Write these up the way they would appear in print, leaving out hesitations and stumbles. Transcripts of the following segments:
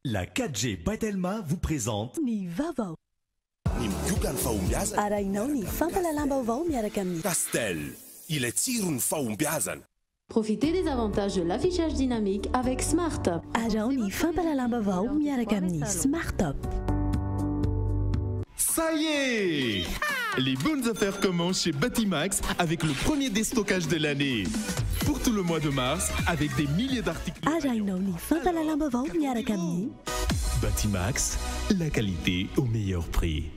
La 4G Batelma vous présente Ny vaovao. Ny migioka ny fahombiazana. Arahinao ny fampalalam-baovao miaraka amin'ny Castel, ilay tsiro ny fahombiazana. Profitez des avantages de l'affichage dynamique avec Smart. Arao ny fampalalam-baovao miaraka amin'ny Smart Top. Ça y est! Les bonnes affaires commencent chez Batimax avec le premier déstockage de l'année. Pour tout le mois de mars, avec des milliers d'articles. Arahinao ny fampalalam-baovao miaraka amin'ny Batimax, la qualité au meilleur prix.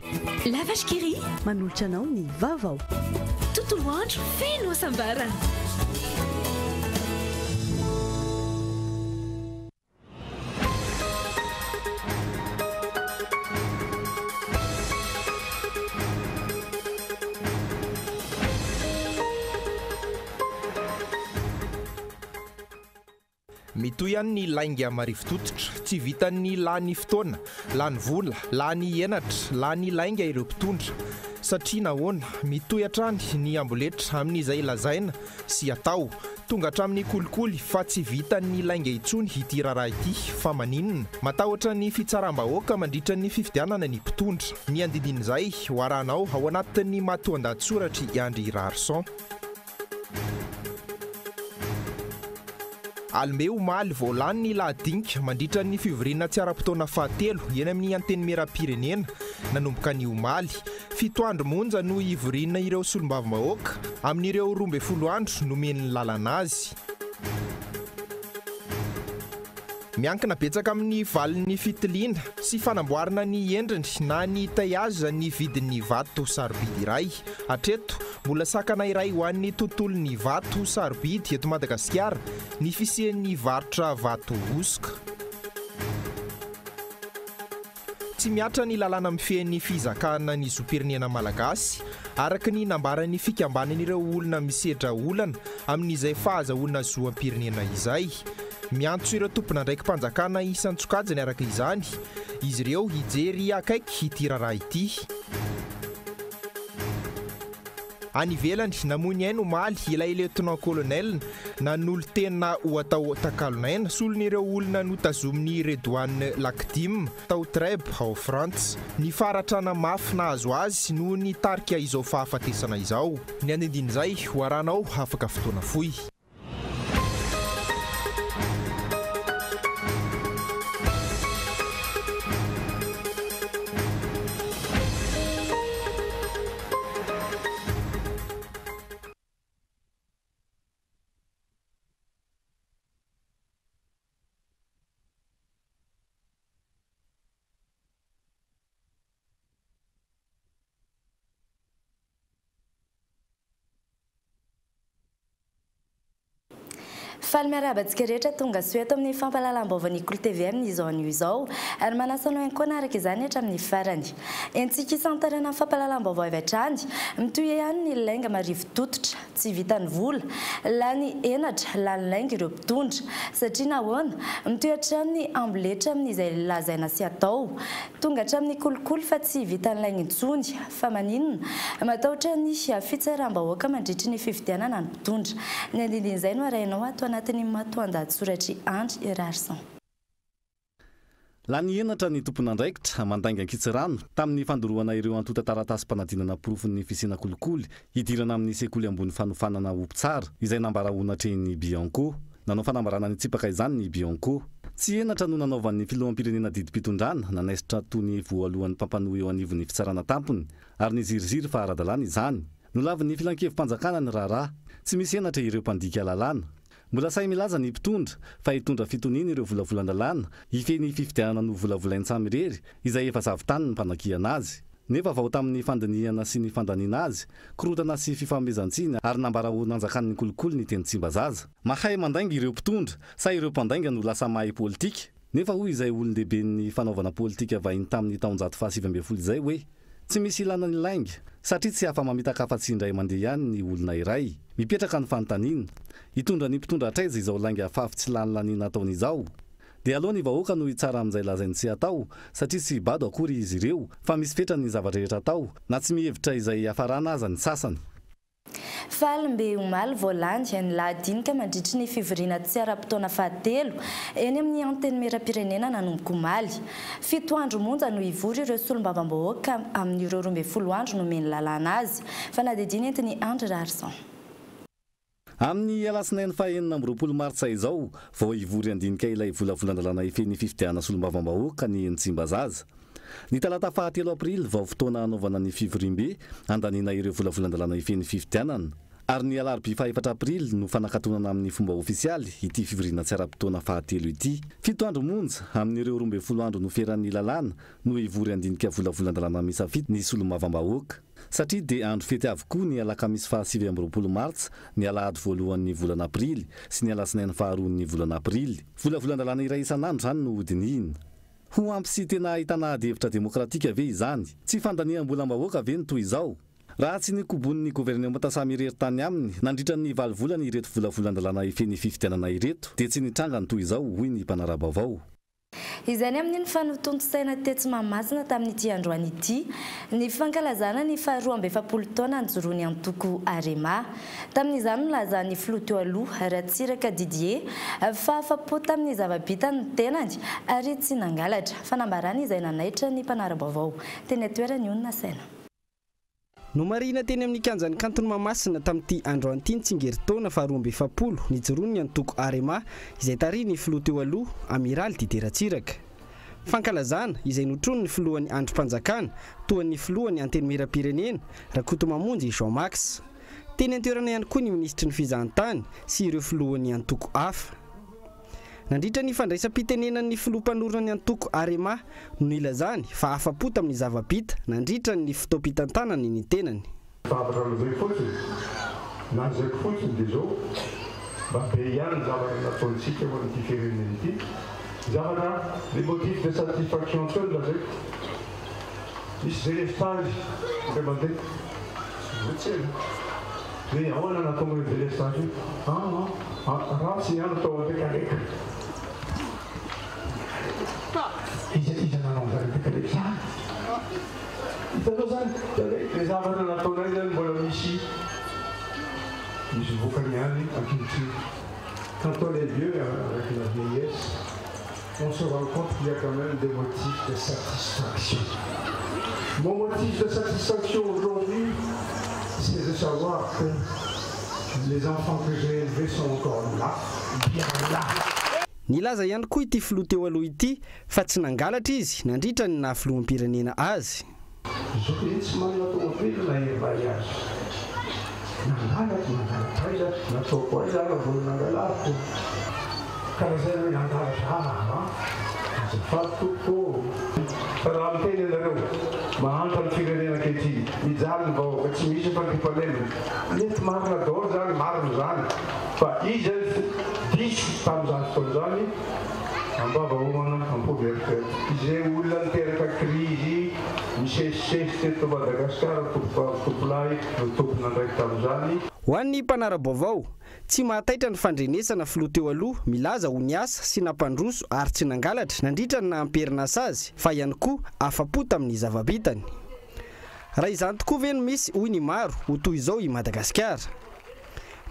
La vache qui rit. manolotra anao ny vaovao. Tontolo andro feno hasambarana. Mitoy ihany ny lainga marivototitra, tsy vitan'ny lany fotoana, lany vola, lany henatra, lany lainga ireo mpitondra. Satria nahoana, mitoy hatrany ny amboletra amin'izay lazaina sy atao, tonga hatramin'ny kolikoly fa tsy vitan'ny lainga intsony ity raharaha ity, fa maninona. Matahotra ny fitsaram-bahoaka mandritra ny fifidianana ny mpitondra. Ny andindin'izay, hoarahnao ao anatin'ny matoan-dahatsoratra i Andry Rarson. Almeo maly voalany ny lahadinika mandritra ny fivoriana tsy ara-potoana fahatelo eny amin'ny anteny meram-pirenena nanomboka ny omaly. 7 andro monja no ivoriana ireo solombavambahoaka amin'ireo 12 andro nomen'ny lalana azy. Miankina betsaka amin'ny valin'ny fitiliana sy fanamboarana ny endriny na ny taiaza ny vidin'ny vato sarobidy iray. Hatreto, mbola sakana iray ho an'ny tontolon'ny vato sarobidy eto Madagasikara ny fisian'ny varotra vato bosika. Tsy miatra ny lalàna mifehin'ny fizakana ny zopirenena malagasy araka ny nambaran'ny fikambanan'ireo olona misedra olana amin'izay fahazahoana zoam-pirenena izay. Miantso ireo tompona ndraiky mpanjakana isan-tsokajany araka izany, izy ireo hijery akaiky ity raharaha ity. Any ivelany namony aino omaly ilay lieutenant colonel nanolo tena ho atao takalonaina solon'ireo olona notazominy Redouane Lakdim tao Trèbes ao Frantsa. Ny faratrana mafy nahazo azy no nitarika izao fahafatesana izao. Ny andindin'izay hoaranao afaka fotoana fohy. Falmiarabantsika rehetra tonga soeto amin'ny fampalalam-baovan'ny Kolo TV amin'ny izao anio izao ary manasano hainkoana araka izany hatramin'ny farany. Entsika isantarana amin'ny fampalalam-baovao avy hatrany, mitoy ihany ny lainga marivototitra, tsy vitan'ny vola, lany henatra, lany lainga ireo mpitondra. Satria nahoana, mitoy hatrany ny amboletra amin'izay lazaina sy atao. Tonga hatramin'ny kolikoly fa tsy vitan'ny lainga intsony, fa maninona, matahotra ny fitsaram-bahoaka mandritra ny fifidianana ny mpitondra. Ny andindin'izay no arahinao ato anatin'ny matoan-dahatsoratra Andry Rarson. Lany henatra ny tompon'andraikitra mandainga ankitsirano tamin'ny fandoroana ireo antota taratasy-panadinana profin'ny fisina kolikoly hidirana amin'ny sekoly ambony fanofanana Opitsara izay nambara onatren'ny Bianco. Nanao fanambarana ny tsipaka izany ny Bianco. Tsy henatra no nanaovan'ny filoham-pirenena didim-pitondrana nanaisitra tony voalohan'ny mpampanohy eo anivon'ny fitsarana tampony ary niziriziry fa ara-dalàna izany. Nolavin'ny filankevi-panjakana ny raharaha, tsy misy henatra ireo mpandika lalàna. Mbola say milaza ny mpitondra fa hitondra fitoniana ireo volavolan-dalàna hifeny fifidianana no volavolain-tsamy irery izay efa zavitany ny mpanakiana azy. Nefa vao tamin'ny fandinihana sy ny fandaniana azy, korotana sy fifamezantsina ary nambara ho nanjakan'ny kolikoly ny teny Tsimbazaza. Mahay mandainga ireo mpitondra sa ireo mpandainga no lasa mahay politika. Nefa hoy izay olon-dehiben'ny fanaovana politika vahiny tamin'ny taonjato faha-9 izay hoe tsy misy ilana ny lainga satria tsy afa mamitaka afa-tsy indray mandeha ihany ny olona iray. Mipetraka ny fanontaniana, hitondra ny mpitondra hatraiza izao lainga afafy tsy lany laniana ataon'izao. Dia aloha ny vahoaka no hitsara amin'izay lazainy tsy atao satria tsy bado akory izy ireo fa misy fetrany ny zavatra rehetra atao na tsy mihevitra izay hafarana aza ny sasany. Falimbe omaly voalandy ny lahadinika mandritry ny fivoriana tsy ara-potoana fahatelo eny amin'ny anteny mera-pirenena nanomboka omaly. 7 andro monja no ivory ireo solombavambahoaka amin'ireo 12 andro no meny lalàna azy. Fanadidiny entiny André Rarson. Amin'ny alasinainy fahaenina amby 20 martsa izao vao ivory andinika ilay volavolan-dalàna ifeny fifidiana solombavambahoaka ny Tsimbazaza. Ny talata fahatelo aprily vao fotoana anaovana ny fivorimbe andanina ireo volavolan-dalàna ifeny fifidianana. Ary ny alarobia faha-4 aprily no fanakatonana amin'ny fomba ofisialy ity fivoriana tsy ara-potoana fahatelo ity. 7 andro monja amin'ireo 12 andro no feran'ny lalàna no ivory andinika volavolan-dalàna misafity ny solombavambahoaka. Satria dia andro fety avokoa ny alakamisy faha-9 amby 20 martsa, ny alahady voalohan'ny volana aprily sy ny alasinainy faharoan'ny volana aprily. Volavolan-dalàna iray isan'andro zany no hodinina. Ho ampy sy tena ahitana ady hevitra demokratika ve izany? Tsy fandaniam-bolam-bahoaka ve ny toy izao? Raha tsy nikobon'ny gouvernemanta samy irery tany aminy nandritra ny 7 volana ireto volavolan-dalàna ifeny fifidianana ireto dia tsy nitranga ny toy izao hoy ny mpanara-baovao. Izany amin'ny fanotontosaina tetsy Mahamasina tamin'ity androany ity ny fankalazana ny faharoa amby 70 taona anjoroany Antoko Arema. Tamin'izany nolaza ny filoha teo aloha Ratsiraka Didier fa afapo tamin'ny zava-bita ny tenany ary tsy nangalatra. Fanambarany izay nanaitra ny mpanara-baovao teny atoerany Onina Saina. No marina teny amin'ny kanjan'ny kantony Mahamasina tamin'ity androany ity Tsingeritaona faharoa amby 70 nijoroany ny Antoko Arema izay tariny filoha teo aloha Amiraly Didier Ratsiraka. Fankalazana izay notrono ny filohan'ny androm-panjakana toa ny filohan'ny anteny mera-pirenena Rakotomamonjy Jean Max. Teny antoerana ihany koa ny ministry ny fizahantany sy ireo filohan'ny antoko hafa. Nandritra ny fandraisam-pitenenan'ny filoha mpanorona ny Antoko Arema no nilazany fa afapo tamin'ny zava-bita nandritra ny fotoam-pitantanany ny tenany. Fahatramin'izay fotsiny na zaiko fotsiny dia zao mba be ihany ny zavatra nataontsika ho an'ity firenena ity. Zavatra les motifs de satisfaction seul lazaiko. Misy délestage le mandeha. Voatsely. Hoe ahoana nataonao io délestage io? Ratsy ihany atao andekaleka. Iza nanao an'izany andekaleka zany. Hitanao zany, le zavatra nataonay zany mbola misy vokany ihany ankehitriny. Quand on est vieux avec la vieillesse, on se rend compte qu'il y a quand même des motifs de satisfaction. Mon motif de satisfaction aujourd'hui, c'est de savoir que les enfants que j'ai élevés sont encore là, bien là. Nilaza ihany koa ity filoha teo aloha ity fa tsy nangalatra izy nandritra ny nahafilohampirenena azy. Zao tsy manana tomobily na voyage. Nangalatra aiza, nataoko aiza vao nangalarako. Karazana hoe nangalatra azafatoko. Raha miteny anareo mahantra ny firenena ankehitriny mijaly ny vahoaka tsy misy fantipalemina. Mety marina daholo zany marina zany fa izy diso tamin'izany fotoana zany ambavahomana ampoverifety. Izay olona niteraka krizy misesisesy teto Madagasikara tompolahy tompona ndraiky tamin'izany. Ho an'ny mpanara-baovao tsy mahataitra ny fandrenesana filoha teo aloha milaza ho niasa sy nampandroso ary tsy nangalatra nandritra ny nahamperina azy fa ihany koa afapo tamin'ny zava-bitany. Raha izany tokoa ve no misy hoy ny maro ho toy izao i Madagasikara.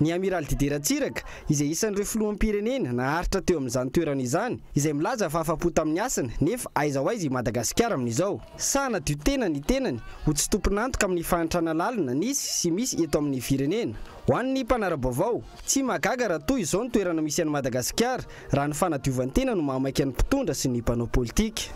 Ny Amiraly Didier Ratsiraka izay isan'ireo filoham-pirenena naharitra teo amin'izany toerana izany izay milaza fa afapo tamin'ny asany nefa aiza ho aiza i Madagasikara amin'izao. Sa nadio tena ny tenany ho tsy tompon'antoka amin'ny fahantrana lalina nisy sy misy eto amin'ny firenena. Ho an'ny mpanara-baovao tsy mahagaga raha toy izao ny toerana misy an'i Madagasikara raha ny fanadiovantena no mahamaika ny mpitondra sy ny mpanao politika.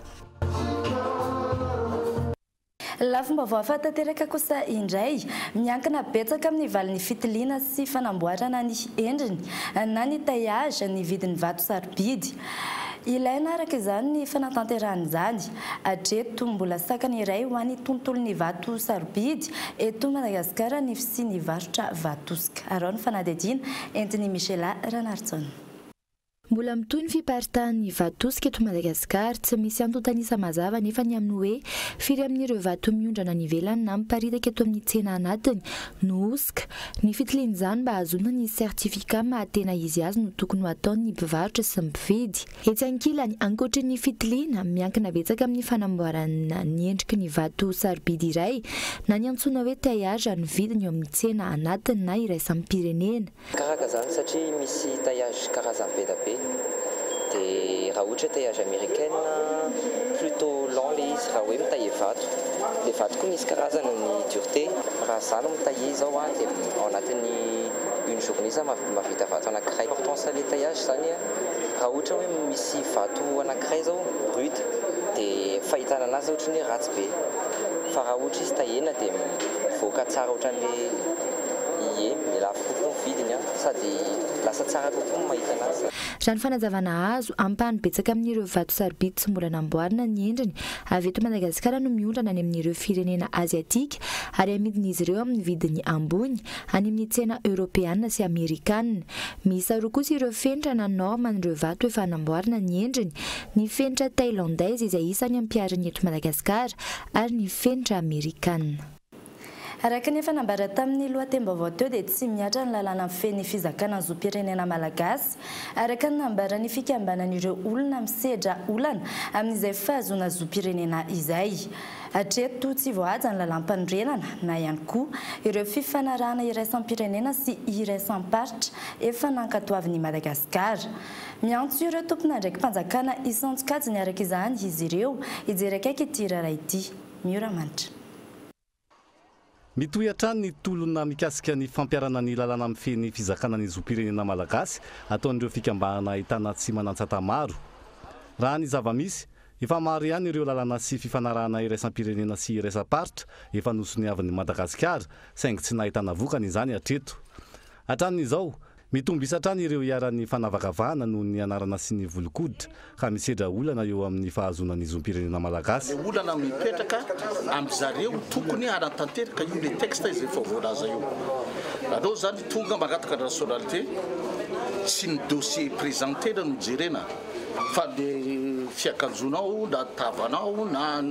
Lafim-baovao ahafantateraka kosa indray miankina betsaka amin'ny valin'ny fitiliana sy fanamboarana ny endriny na ny taillage ny vidin'ny vato sarobidy. Ilaina araka izany ny fanatanterahana izany hatreto mbola sakany iray ho an'ny tontolon'ny vato sarobidy eto Madagasikara ny sy ny varotra vatosika. Arao ny fanadihadiana entiny Michela Ranartson. Mbola mitoy ny fiparitahan'ny vatosika eto Madagasikara tsy misy antontanisa mazava nefa ny amin'ny hoe firy amin'ireo vato miondrana ny ivelany na miparitaka eto amin'ny tsena anatiny no osika. Ny fitilian'izany mba hahazoana ny sertifika mahatena izy azy no tokony ho ataon'ny mpivarotra sy ny mpividy. Etsy ankilany ankoatran'ny fitiliana miankina betsaka amin'ny fanamboarana ny endriky ny vato sarobidy iray na ny antsoina hoe taillage ny vidiny eo amin'ny tsena anatiny na iraisam-pirenena. Karaka zany satria misy taillage karazany be da be. Dia raha ohatra taillage américaine plutôt lent le izy raha hoe mitaille vato. Le vato koa misy karazana ny dureté. Raha zany mitaille zao dia ao anatin'ny une journée za mavita vato anankiray. Importance le taillage zany raha ohatra hoe misy vato anankiray zao brut dia fahitana anazy ohatra ny ratsy be. Fa raha ohatra izy taillena dia mivoaka tsara ohatran'le milafo kokoa ny vidiny sady lasa tsara kokoa mahita anazy. Raha ny fanazavana azo ampahany betsaka amin'ireo vato sarobidy tsy mbola namboarina ny endriny avy eto Madagasikara no miondrana any amin'ireo firenena aziatika ary amidin'izy ireo amin'ny vidiny ambony any amin'ny tsena europeana sy amerikanina. Misy roa kosa ireo fenitra na norma an'ireo vato efa namboarina ny endriny, ny fenitra thaïlandaise izay isany ampiariny eto Madagasikara ary ny fenitra amerikanina. Araka ny fanambara tamin'ny lohatenim-baovao teo dia tsy miatra ny lalàna feny fizakana ny zopirenena malagasy araka ny nambarany fikambanan'ireo olona misedra olana amin'izay fahazoana zopirenena izay. Hatreto tsy voahaja ny lalam-panorenana na ihany koa ireo fifanarahana iraisam-pirenena sy iraisam-paritra efa nankatoavin'i Madagasikara. Miantso ireo tompon'andraiky mpanjakana isantsokajiny araka izany izy ireo hijery akaiky ity raharaha ity. Miora manitra. Mitohy hatrany ny tolona mikasika ny fampiarana ny lalàna amin'ny feny fizakana ny zopirenena malagasy ataon'ireo fikambanana ahitana tsy manatsata maro. Raha ny zava-misy, efa maro ihany ireo lalàna sy fifanarahana iraisam-pirenena sy iraisam-paritra efa nosoniavin'ny Madagasikara saingy tsy nahitana vokany izany hatreto. Hatramin'izao, mitombo isatrany ireo iaran'ny fanavakavahana noho ny anarana sy ny volokoditra ka misedra olana eo amin'ny fahazoana ny zopirenena malagasy. Olana mipetraka amin'izareo tokony anatanteraka io le texte izay efa voalaza io. Aleo zany tonga magataka nationalité sy ny dossier présenté na mijerena fa le fiakanjonao na tavanao na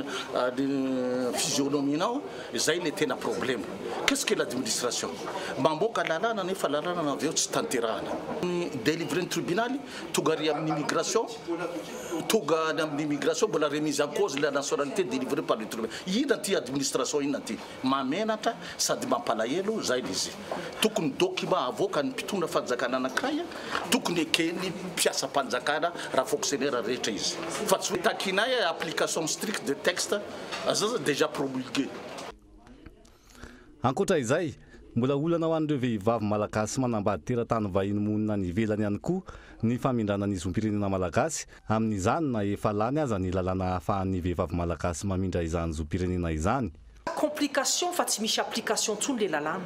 physionominao izay le tena problème. Qu'est-ce que l'administration? Mamboka lalàna nefa lalàna avy eo tsy tanterahana. Délivré ny tribunaly tonga ary amin'ny immigration tonga amin'ny immigration mbola remise en cause la nationalité délivrée par le tribunal. Ina ty administration ina ty mamenatra sady mampalahelo zay izy. Tokony document avoaka ny mpitondra fanjakana anankiray tokony ekeny mpiasa mpanjakana raha fonctionnaire rehetra izy. Fa tsy takinay application stricte de texte aza déjà promulgué. Ankoatra izay, mbola olana ho an'ireo vehivavy malagasy manambady teratany vahiny monina ny ivelany ihany koa ny famindrana ny zopirenena malagasy amin'izany na efa lany aza ny lalàna ahafahan'ny vehivavy malagasy mamindra izany zopirenena izany. Complication fa tsy misy application tsony le lalàna.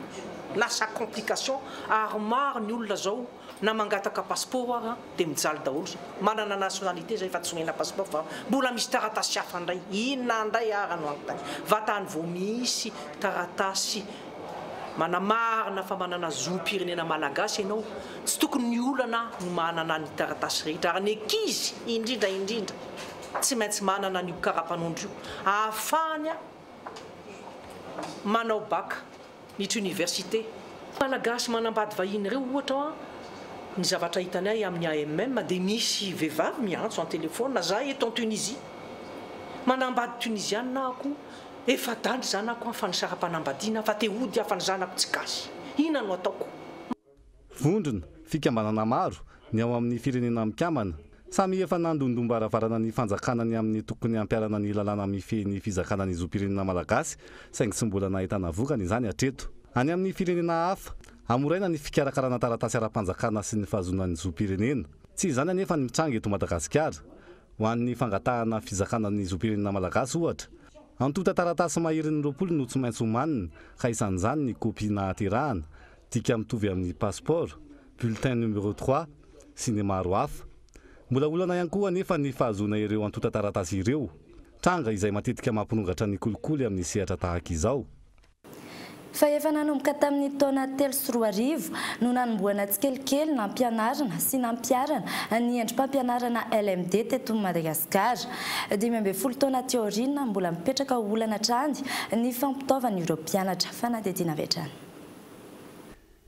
Lasa complication ary maro ny olona zao na mangataka passeport dia mijaly daholo. Manana nationalité zay fa tsy omena passeport fa mbola misy taratasy hafa ndray. Inona ndray ary no anontany. Vatany vao misy taratasy manamarina fa manana zopirenena malagasy ianao tsy tokony ny olana no manana ny taratasy rehetra ary ny ankizy indrindra tsy maintsy manana ny karapanondro io ahafahany manao bac nitry université. Malagasy manambady vahiny ireo ohatra ny zavatra hitanay amin'ny AMM dia misy vehivavy miantso en téléphone na zahay eto en Tunisie manambady tunisiana ako efa dandry zanako amin'ny fanisara-panambadiana fa te hody hafa ny zanako tsy gasy. Ina no ataoko? Vondrona fikambanana maro ny ao amin'ny firenena mikambana samy efa nandondombaravara ny fanjakana ny amin'ny tokony ampiarana ny lalàna mifeny fizakana ny zopirenena malagasy saingy tsy mbola nahitana vokany izany hatreto. Any amin'ny firenena hafa amoraina ny fikarakarana taratasy ara-panjakana sy ny fahazoana ny zopirenena. Tsy izany anefa ny mitranga eto Madagasikara ho an'ny fangatahana fizakana ny zopirenena malagasy ohatra. Antota taratasy maherin'ny 20 no tsy maintsy homanina ka isan'izany ny kopy nahaterahana tika mitovy amin'ny passeport, bulletin numéro 3 sy ny maro hafa. Mbola olana ihany koa anefa ny fahazoana ireo antota taratasy ireo tranga izay matetika mampanongatra ny kolikoly amin'ny sehatra tahaka izao. fa efa nanomboka tamin'ny taona 3 no nanomboana tsikelikely nampianarana sy nampiarana ny endrim-pampianarana LMD teto Madagasikara. 12 taona teorina mbola mipetraka olana trany ny fampitaovan'ireo mpianatra fanadidina vetrany.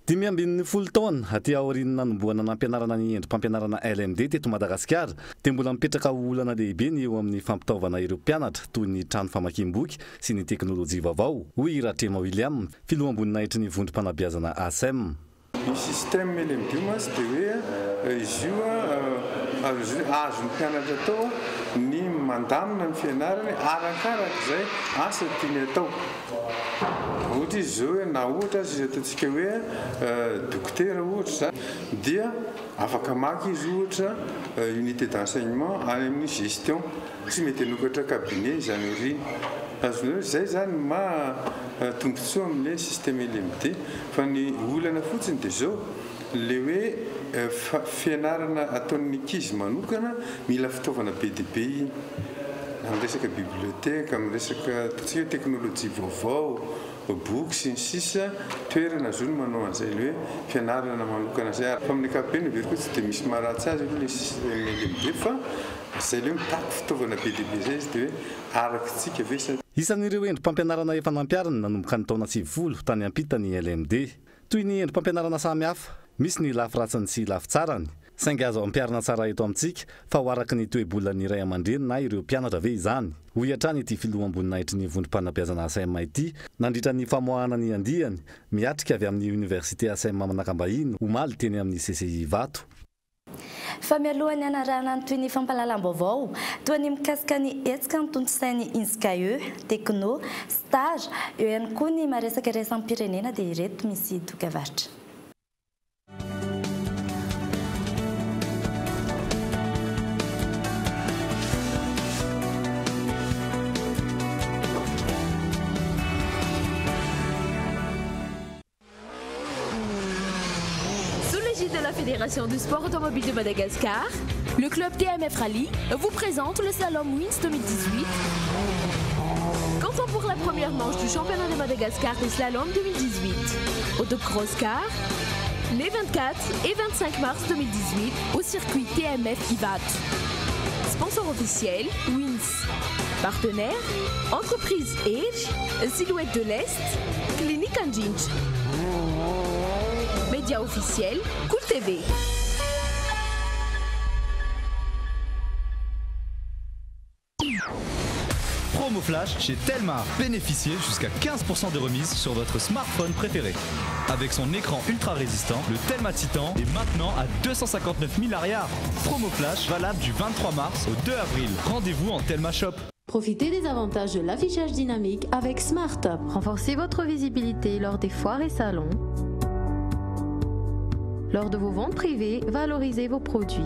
10 taona aty aoriana nanomboana nampianarana ny endrim-pampianarana LMD teto Madagasikara dia mbola mipetraka olana lehibe ny eo amin'ny fampitaovana ireo mpianatra toy ny trano famakiam-boky sy ny teknôlôjia vaovao. Hoy Ratrema William, filoam-boninahitry ny vondrom-panabeazana ASM. Ny système LMD mas dia hoe izy io azo ny mpianatra atao ny mandamina ny fianarany arakarak'izay asa tiany atao. Ohatra izy zao hoe na ohatra izy ataontsika hoe dokotera ohatra dia afaka maky izy ohatra unité d'enseignement any amin'ny gestion tsy mety hanokatra cabinet izany ory. Zay zany tombontsoa amin'ilay système LMD fa ny olana fotsiny dia zao le hoe fianarana ataon'ny ankizy manokana mila fitaovana be dia be iny amin'ny resaka biblioteka, amin'ny resaka totsika teknôlôjia vaovao, boky sy ny sisa toerana zony manao an'izay le hoe fianarana manokana zay. Fa amin'ny ankapobeny veriko tsy dia misy maharatsy azy le système LMD fa zay le mitaky fitaovana be dia be zay izy dia hoe arakitsika ve. Isan'ireo endrim-pampianarana efa nampiarana nanomboka ny taona 90 tany ampitany LMD. Toy ny endrim-pampianarana samihafa, misy ny lafiratsiny sy lafitsarany. Saingy azo ampiarina tsara eto amintsika fa ho araky ny toe-bolan'ny ray aman-dreny na ireo mpianatra ve izany. Hoy hatrany ity filoam-boninahitry ny vondrom-panabeazana ASM ity, nandritra ny famoahana ny andiany, miatrika avy amin'ny Université ASM Manakambahiny, omaly teny amin'ny CCI Vato. Fa mialohan'ny anarana ny toy ny fampahalalam-baovao toy ny mikasika ny hetsika ny tontolosain'ny INSCAE, Tekno, Stage, eo ihany koa ny maresaka raisam-pirenena dia ireto misy dokavaritra. De la Fédération du sport automobile de Madagascar, le club TMF Rally vous présente le Slalom Wins 2018. Comptons pour la première manche du championnat de Madagascar des Slalom 2018. Autocross car, les 24 et 25 mars 2018 au circuit TMF Ivat. Sponsor officiel, Wins. Partenaire, entreprise Edge, Silhouette de l'Est, Clinique Anginch. Média officiel, Cool TV. Promo Flash chez Telmar. Bénéficiez jusqu'à 15% de remise sur votre smartphone préféré. Avec son écran ultra résistant, le Telma Titan est maintenant à 259 000 arrières. Promo Flash valable du 23 mars au 2 avril. Rendez-vous en Telma Shop. Profitez des avantages de l'affichage dynamique avec Smart. Renforcez votre visibilité lors des foires et salons. Lors de vos ventes privées, valorisez vos produits.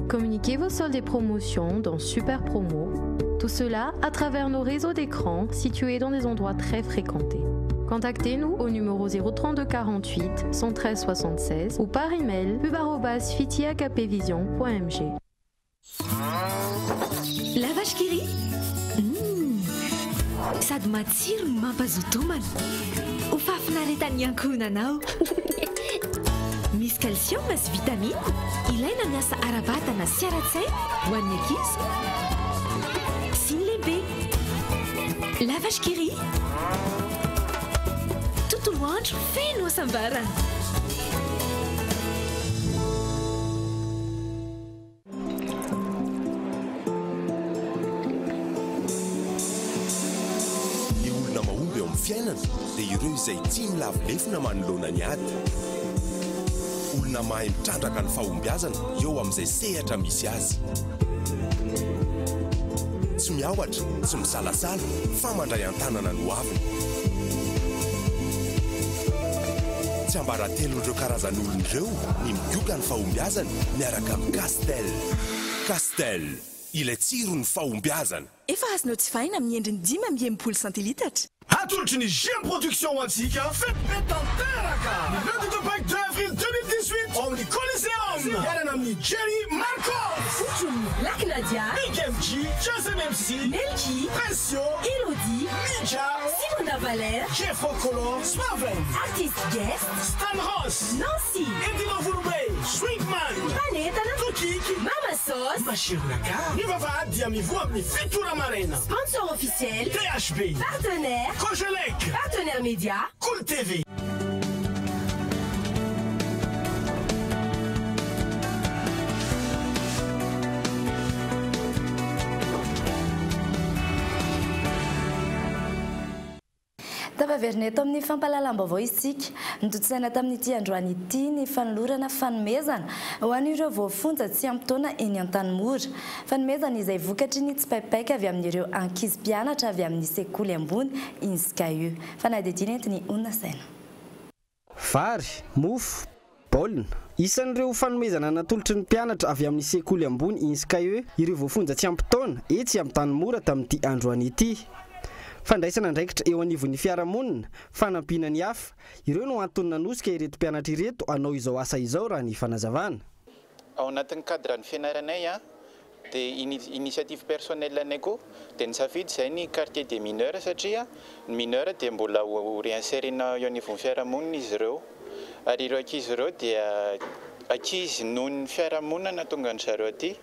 Communiquez vos soldes et promotions dans Super Promo. Tout cela à travers nos réseaux d'écran situés dans des endroits très fréquentés. Contactez-nous au numéro 032 48 113 76 ou par email pub@fiti-akpvision.mg. La vache qui rit sady matsiro no mampazotomana ho fafinaretany ankohonanao misy calcium sy vitamine ilaina miasa ara-batana sy ara-tsaina ho an'ny ankizy sy ny lehibe. La vache qui rit tontolo andro feno hasambarana. Fiainana dia ireo izay tia milavilefina manoloana ny ady. Olona mahay mitrandraka ny fahombiazana eo amin'izay sehatra misy azy. Tsy miaohatra, tsy misalasala, fa mandray an-tanana no aviny. Tsy ambaratelon'ireo karazan'olon'ireo ny migioka ny fahombiazana miaraka amin'ny Castel. Castel, ilay tsiro ny fahombiazana. Efa azonao tsy vaina amin'ny endriny 5 centilitatra. Atolotry ny GM Production ho antsika fety tanteraka ny lundi de Pâques 2 avril 2018 ao amin'ny Coliseum. Iarana amin'ny Jerry Markov. Fotony Lac Nadia, Big MG, José MC, Melky, Pression, Elodie, Ninja, Simona Valère, Jeff Color, Smarven, Artist Guest, Stan Ross, Nancy, Edina Vurbe, Sweetman, Paneta, Tukik, Mama Sauce, Bashir Naka, Nivava, Diamivu, Amni Fitura Marina. Sponsor officiel, THB, partenaire, Cogelec, partenaire média, Cool TV. Tapaverina eto amin'ny fampahalalam-baovao isika nitotsaina tamin'ity androany ity ny fanolorana fanomezana ho an'ireo voafonja tsy ampy taona eny an-tanimora. Fanomezana izay vokatry ny tsipaipaika avy amin'ireo ankizy mpianatra avy amin'ny sekoly ambony INSCAE. Fanadidina entiny Onna Saina. Vary, mofo, baolina. Isan'ireo fanomezana natolotry ny mpianatra avy amin'ny sekoly ambony INSCAE ireo voafonja tsy ampy taona etsy amin'ny tanimora tamin'ity androany ity. Fandraisana andraikitra eo anivon'ny fiarahamonina, fanampiana ny hafa, ireo no antony nanosika ireto mpianatra ireto hanao izao asa izao raha ny fanazavana. Ao anatin'ny cadre-ny fianaranay dia initiative personnelle anay koa dia nisafidy izay ny quartier des mineurs satria ny mineurs dia mbola ho réinsérena eo anivon'ny fiarahamonina izy ireo. Ary ireo ankizy ireo dia ankizy noho ny fiarahamonina nahatonga ny zareo aty.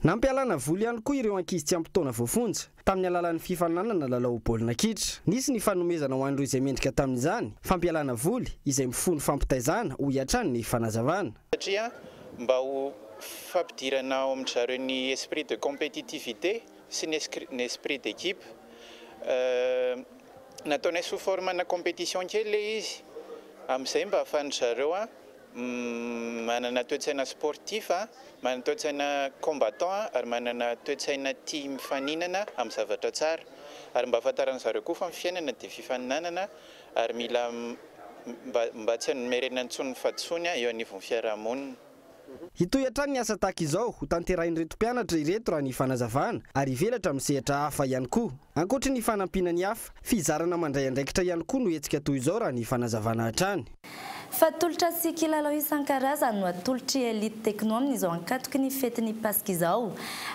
Nampialana voly ihany koa ireo ankizy tsy ampy taona voafonja tamin'ny alalan'ny fifananana lalao baolina kitra. Nisy ny fanomezana ho an'ireo izay mendrika tamin'izany, fampialana voly izay mifono fampitaizana ho iatrany ny fanazavana. Satria mba ho fampidirana ao amin'ny zareo ny esprit de compétitivité sy ny esprit d'équipe. Nataonay sous forme-na compétition kely izy amin'izay mba ahafahan'ny zareo manana toe-tsaina sportif, manana toe-tsaina combattant ary manana toe-tsaina tia mifaninana amin'ny zavatra tsara ary mba ahafantaran'ny zareo koa fa ny fiainana dia fifaninanana ary mila mba tsy hanomeraina intsony fahatsony eo anivon'ny fiarahamonina. Hitoy hatrany ny asa tahaka izao ho tanterahin'ireto mpianatra ireto raha ny fanazavana ary hivelatra amin'ny sehatra hafa ihany koa. Ankoatry ny fanampiana ny hafa, fizarana mandray andraikitra ihany koa no hetsika toy izao raha ny fanazavana hatrany. Fatolotra sy kilalao isan-karazany no atolotry Elite Techno amin'izao ankatoky ny fetin'ny Paska izao.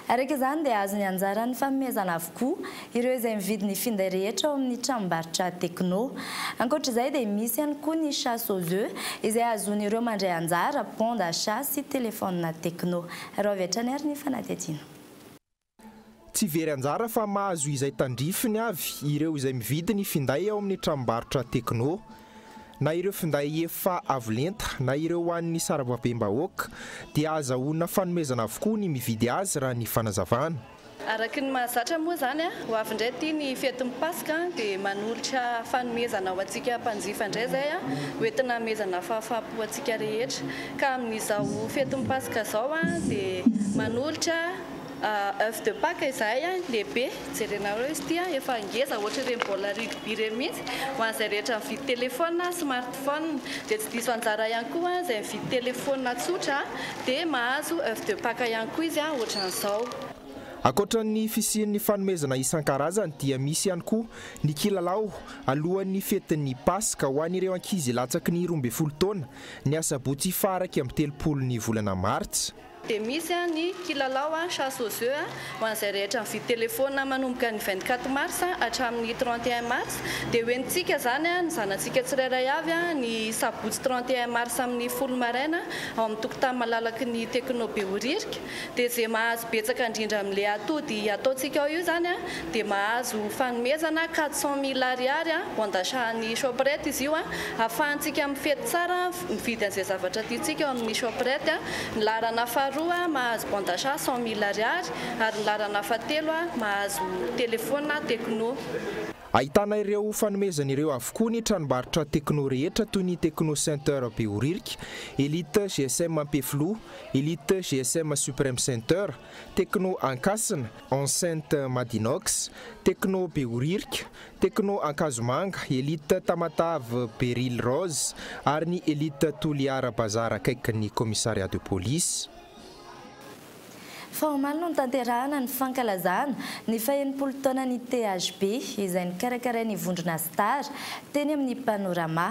Araka izany dia azo ny anjarany fanomezana avokoa ireo izay mividy ny finday rehetra ao amin'ny tranombarotra Techno. Ankoatra izay dia misy ihany koa ny chasse aux œufs izay azon'ireo mandray anjara bon d'achat sy téléphone Techno. Raha avy hatrany ary ny fanadihadiana. Tsy very anjara fa mahazo izay tandrifiny avy ireo izay mividy ny finday ao amin'ny tranombarotra Techno. Na ireo finday efa avolenta na ireo ho an'ny sarababem-bahoaka dia azahoana fanomezana avokoa ny mividy azy raha ny fanazavana. Araky ny mahazatra moa zany ho avy indray ty ny fetin'ny Paska dia manolotra fanomezana ho antsika mpanjifa indray zay hoentina hamezana fahafapo antsika rehetra ka amin'izao fetin'ny Paska zao dia manolotra œuf de Pâques izay lehibe jerenareo izy ty efa ngeza ohatra ireny baolina rugby ireny mihitsy ho an'izay rehetra mividy telefona smartphone dia tsy diso anjara ihany koa izay mividy telefona tsotra dia mahazo œuf de Pâques ihany koa izy ohatran'izao. Ankoatran'ny fisian'ny fanomezana isan-karazany dia misy ihany koa ny kilalao alohan'ny fetin'ny Paska ho an'ireo ankizy latsaky ny 12 taona ny asabotsy faraky amin'ny 30 volana Martsa. Dia misy ny kilalao chasse aux œufs ho an'izay rehetra mividy telefona manomboka ny 24 mars hatramin'ny 31 mars dia hoentintsika zany ny zanantsika tsirairay avy ny sabotsy 31 mars amin'ny folo maraina ao amin'ny tokotany malalaky ny Techno Behoririka dia izay mahazo betsaka indrindra amin'ilay atody ataontsika ao io zany dia mahazo fanomezana 400 000 ariary bon d'achat ny shoprette izy io ahafahantsika mifety tsara mividy an'izay zavatra tiantsika ao amin'ny shoprette. Ny larana faharoa mahazo bon d'achat 100 000 ariary ary ny larana fahatelo mahazo telefona Techno. Ahitana ireo fanomezana ireo avokoa ny tranombarotra Techno rehetra toy ny Techno Center Behoririka, Elite GSM Ampeflo, Elite GSM Supreme Center, Techno Ankasina, Enceinte Madinox, Techno Behoririka, Techno Ankazomanga, Elite Tamatave Beryl Rose ary ny Elite Toliara Bazar akaiky ny commissariat de police. fahomaly no tanterahana ny fankalazana ny faha-80 taona ny THB izay nikarakara ny vondrona star teny amin'ny panorama.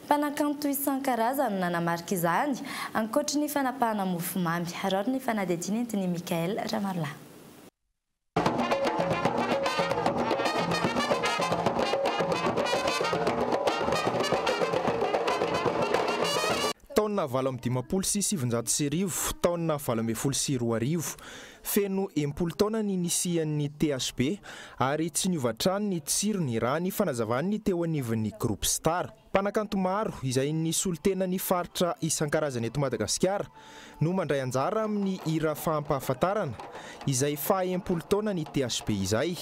Mpanakanto isan-karazany nanamarika izany ankoatra ny fanapahana mofomamy. Arao ny fanadihadiana entiny Mikael Ramarla. Taona 2017 taona 2012 feno 80 taona ny nisian'ny THB ary tsy niovatrany ny tsirony raha ny fanazavan'ny teo anivon'ny groupe star. Mpanakanto maro izay nisolitena ny faritra isan-karazany eto Madagasikara no mandray anjara amin'ny hira fahampahafantarana izay faha-80 taona ny THB izay.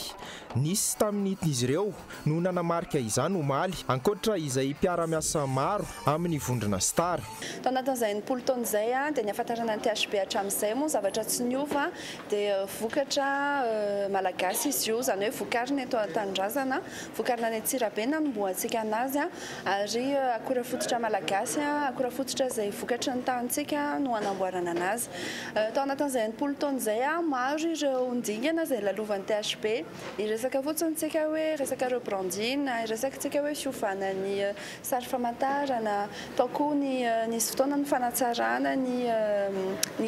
Nisy tamin'ny izy ireo no nanamarika izany omaly ankoatra izay mpiara-miasa maro amin'ny vondrona star. Tao anatin'izay 80 taona izay dia ny ahafantarana ny THB hatramin'izay moa zavatra tsy niova dia vokatra malagasy izy io, izany hoe vokarina eto an-tanindrazana, vokarina ny Antsirabe nanomboantsika anazy ary akora fototra malagasy, akora fototra izay vokatra ny tahantsika no anamboarana anazy. Tao anatin'izay 80 taona izay maro ireo ndingana izay lalovan'ny THB, iresaka fotsintsika hoe resaka rebranding, iresakantsika hoe fiovana ny sary famantarana, tao koa nisy fotoana ny fanatsarana ny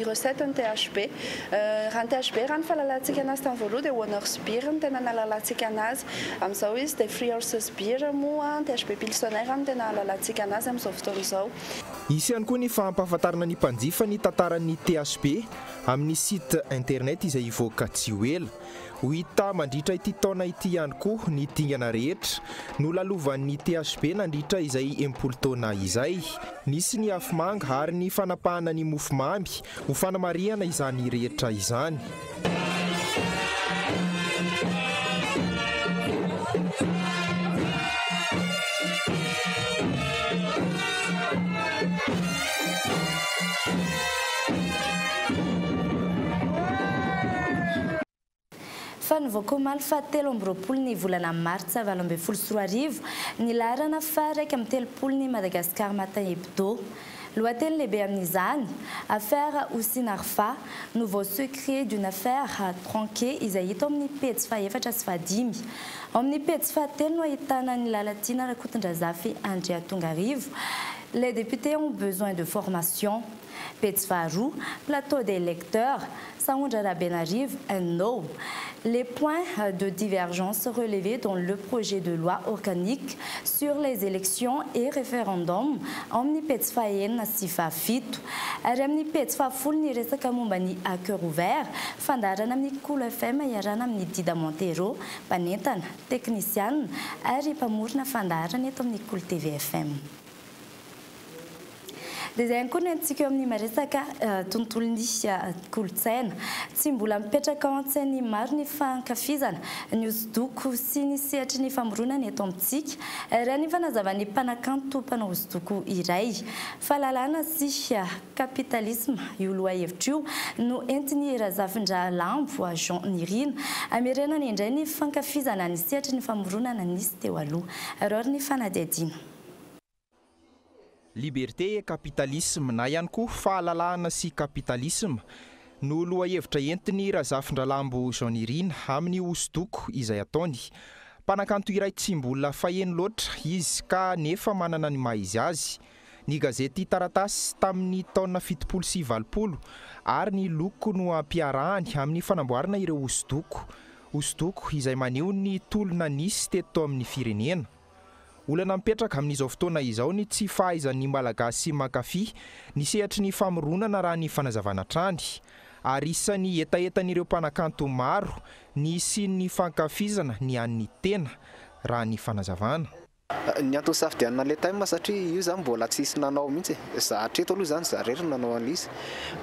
recette ny THB. Raha ny THB raha ny fahalalantsika anazy tamin'ny voaloha dia Honneurs Beer ny tena nahalalantsika anazy. Amin'izao izy dia Frior's Beer moa, THB Pilsner ny tena nahalalantsika anazy amin'izao fotoana izao. Isy ihany koa ny fahampahafantarana ny mpanjifa ny tantaran'ny THB amin'ny site internet izay ivoaka tsy ho ela. Ho hita mandritra ity taona ity ihany koa ny dingana rehetra no lalovan'ny THB nandritra izay 80 taona izay. Nisy ny afomanga ary ny fanapahana ny mofomamy ho fanamariana izany rehetra izany. Fa nivoaka omaly fahatelo amby roapolo ny volana martsa 2024 ny laharana faha-1 amby telopolo ny Madagascar Matin Hebdo. Lohateny lehibe amin'izany, affaire Houssine Arfa, nouveau secret d'une affaire tronquée izay hita amin'ny pejy faha-4 sy faha-5. Amin'ny pejy faha-telo no ahitana ny Lalatina Rakotondrazafy Andrea Tongarivo. Les députés ont besoin de formation. Pejy faha-roa, plateau des lecteurs, Saoundra Rabenarive, un no. Les points de divergence relevés dans le projet de loi organique sur les élections et référendums amin'ny pejy faha-enina sy faha-fito. Ary amin'ny pejy faha-folo ny resaka momba ny à cœur ouvert, fandarana amin'ny Cool FM iarana amin'ny Dida Montero, mpanentana, teknisiana ary mpamorona fandarana eto amin'ny Cool TV FM. Dia izay ihany koa ny antsika eo amin'ny maresaka tontolon'ny kolontsaina. Tsy mbola mipetraka ao an-tsainy maro ny fankafizana ny hosodoko sy ny sehatry ny famoronana eto amintsika. Raha ny fanazavan'ny mpanakanto mpanao hosodoko iray. Fahalalana sy kapitalisme io lohahevitra io no entiny Razafindra-Lambo Jean Nirina amerenana indray ny fankafizana ny sehatry ny famoronana nisy teo aloha. Arao ny fanadihadiana. Liberté et capitalisme na ihany koa fahalalahana sy kapitalisme no lohahevitra entiny Razafindra-Lambo Jean Nirina amin'ny hosodoko izay ataony. Mpanakanto iray tsy mbola faheno loatra izy ka nefa manana ny maha izy azy. Ny gazety Taratasy tamin'ny taona 70 sy 80 ary ny loko no ampiarahany amin'ny fanamboarana ireo hosodoko. Hosodoko izay maneho ny tolona nisy teto amin'ny firenena. Olana mipetraka amin'izao fotoana izao ny tsy fahaizan'ny malagasy mankafy ny sehatry ny famoronana raha ny fanazavana trany. Ary isan'ny etaetan'ireo mpanakanto maro ny sy fankafizana ny an'ny tena raha ny fanazavana. Ny antony safidianana le time satria io zany mbola tsisy nanao mihitsy. Za hatreto aloha zany za rery nanao an'izy.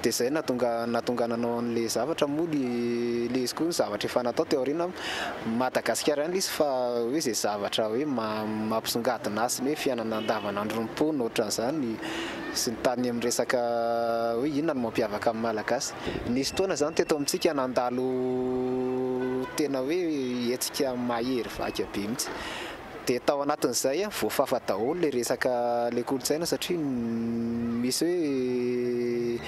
Dia izay natonga nanao an'le zavatra moa le izy koa zavatra efa natao teo aoriana Madagasikara ihany izy fa hoe izay zavatra hoe mampisongadina azy hoe fiainana andavanandro rompona ohatran'izany sy ny tany amin'ny resaka hoe inona no mampiavaka amin'ny malagasy. Nisy fotoana zany teto amintsika nandalo tena hoe hetsika mahery vaky be mihitsy. Dia tao anatin'izay voafafa daholo le resaka le kolontsaina satria misy hoe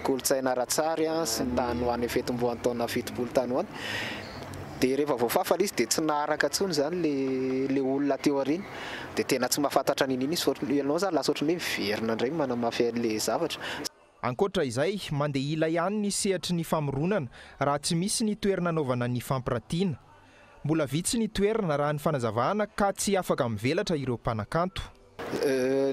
kolotsaina ratsary sy ny tany hoany fetim-boan'ny taona fitopolo tany hoany dia rehefa voafafa izy dia tsy naharaka ntsony zany le olona teo ariny dia tena tsy mahafantatra n'in'iny izy ianao zany lasa ohatrany hoe miverina indray manamafy le zavatra. Ankoatra izay mandeha ila ihany ny sehatry ny famoronana raha tsy misy ny toerana anaovana ny fampirantiana. Mbola vitsy ny toerana raha ny fanazavahana ka tsy afaka mivelatra ireo mpanakanto.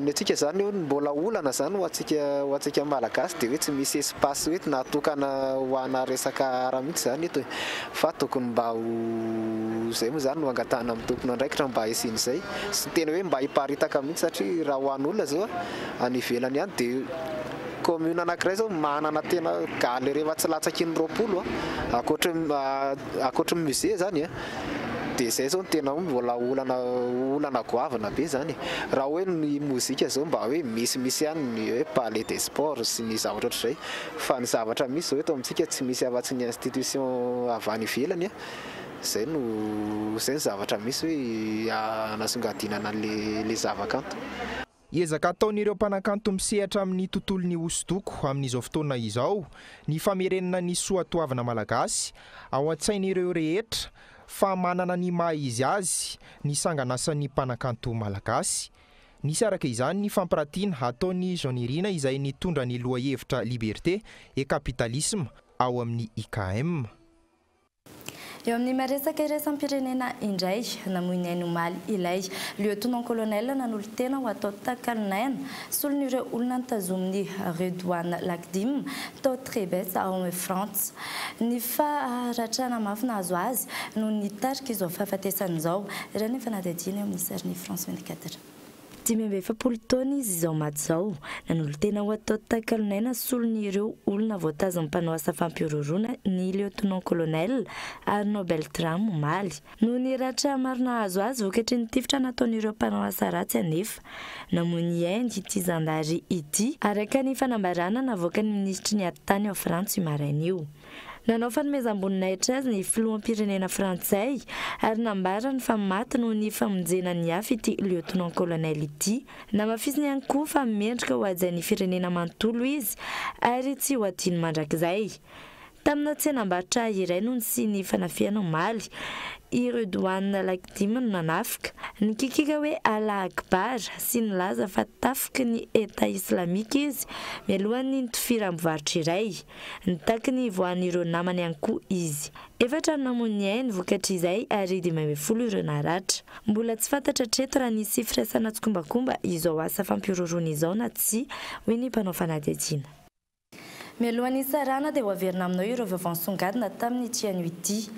Ny atsika zany mbola olana zany ho antsika malagasy dia hoe tsy misy espace hoe natokana ho ana resaka ara mihitsy zany eto fa tokony mba ho zay moa zany no angatahana amin'ny tompony andraikitra mba hisiany izay sy tena hoe mba hiparitaka mihitsy satria raha ho an'olona zao any ivelany ihany dia commune anankiray zao manana tena galy rehefa tsy latsaky ny 20 akoatra musée zany dia zay zao tena mbola olana goavana be zany raha hoe ny mozika zao mba hoe misy ihany ny hoe palais des sports sy ny zavatra ohatr'izay fa ny zavatra misy zao eto amintsika tsy misy afa-tsy ny institution avy any ivelany zay ny zavatra misy hoe anasongadinana le zavakanto. Ezaka ataon'ireo mpanakanto misehatra amin'ny tontolon'ny hosodoko amin'izao fotoana izao ny famerenana ny soatoavana malagasy ao an-tsain'ireo rehetra fa manana ny maha izy azy ny sanganasan'ny mpanakanto malagasy. Nisy araka izany ny fampirantiana ataon'ny Jean Irina izay nitondra ny lohahevitra liberté et capitalisme ao amin'ny IKM. Eo amin'ny maresaka iraisam-pirenena indray namoy ny omaly ilay lieutenant colonel nanolo-tena ho atao takalinaina solon'ireo olona nitazomin'ny Redouane Lakdim tao Trebes ao amin'ny France. Ny faharatrana mafy nahazo azy no nitarika izao fahafatesan'izao raha ny fanadihadiana eo amin'ny sariny France 24. 10 taona izy izao maty izao nanolo-tena ho atao takalinaina solon'ireo olona voatazana mpanao asa fampiroroana ny lieutenant colonel Arnaud Beltrame omaly no niratra maro nahazo azy vokatry ny tifitra nataon'ireo mpanao asa ratsy anefa namoy ny Inde ity zandary ity araka ny fanambarana navoaka ny ministry ny atany ao Frantsa io maraina io. Nanao fanomezam-boninahitra azy ny filoham-pirenena frantsay ary nambarany fa maty noho ny famonjena ny afy ity lieutenant colonel ity. Namafisiny ihany koa fa mendrika ho ajain'ny firenena manontolo izy ary tsy ho adiny mandrakizay. Tamina tsenam-barotra iray no sy ny fanafiana omaly i Redouane Lakdim no nanafika ny kikika hoe Allah Akbar sy ny laza fa tafika ny État islamika izy mialohan'ny nitofira mivarotra iray nitaky ny voan'ireo namany ihany koa izy. Efatra namoy ny Inde vokatry izay ary 10 ireo naratra. Mbola tsy fantatra treto raha nisy firaisana tsokombakomba izao asa fampiroroana izao na tsy hoy ny mpanao fanadihadiana. Mialohan'ny sarana dia ho averina aminao ireo vaovao nisongadina tamin'ny tianio ity.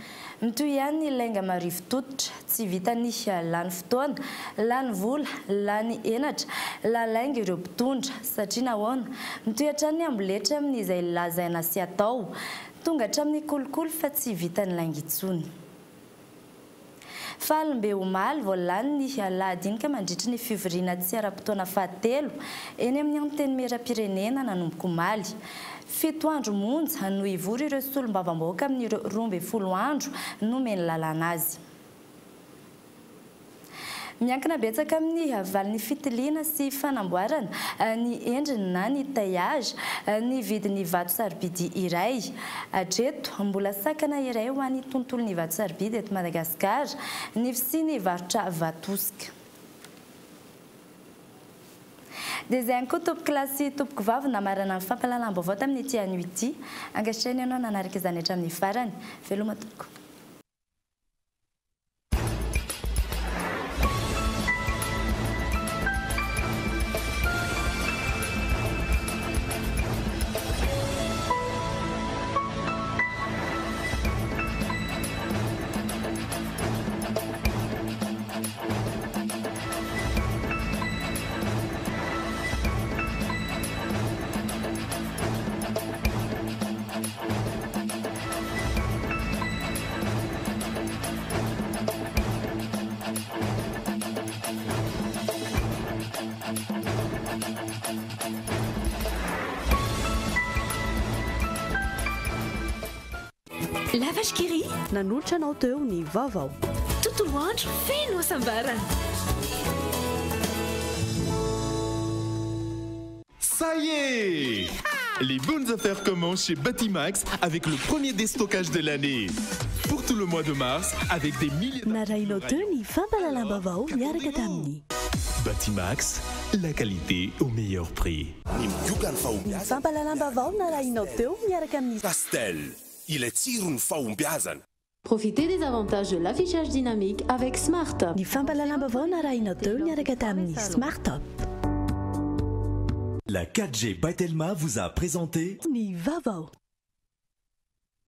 Mitoy ihany ny lainga marivo tototra tsy vita ny lany fotoana, lany vola, lany enatra, lalainga ireo mpitondra satria nahoana mitoy hatrany ny amboletra amin'izay lazaina sy atao tonga hatramin'ny kolokolo fa tsy vita ny lainga intsony. Falimbe omaly voalany ny alahadinika mandritra ny fivoriana tsy ara-potoana fahatelo eny amin'ny anteny meram-pirenena nanomboka omaly. 7 andro monja no ivory ireo solom-bavam-bahoaka amin'ireo 12 andro no meny lalana azy. Miankina betsaka amin'ny valin'ny fitiliana sy fanamboarana ny endriny na ny taillage ny vidin'ny vato sarobidy iray. Hatreto mbola sakana iray ho an'ny tontolon'ny vato sarobidy eto Madagasikara ny fisiany varotra vatosika. Dia izay ihany koa tompoko lasy tompoko vavy namarana ny fampahalalam-baovao tamin'ny tianio ity. Angatriny ianao nanaraka izany hatramin'ny farany. Veloma tompoko. La vache qui rit nanolotra anao teo ny vaovao. Tontolo andro feno hasambarana. Ça y est! Les bonnes affaires commencent chez Batimax avec le premier déstockage de l'année. Pour tout le mois de mars, avec des milliers Batimax, la qualité au meilleur prix. Castel, il est tiré faumbiazan. Profitez des avantages de l'affichage dynamique avec Smart. La 4G by Telma vous a présenté Ni Vavao.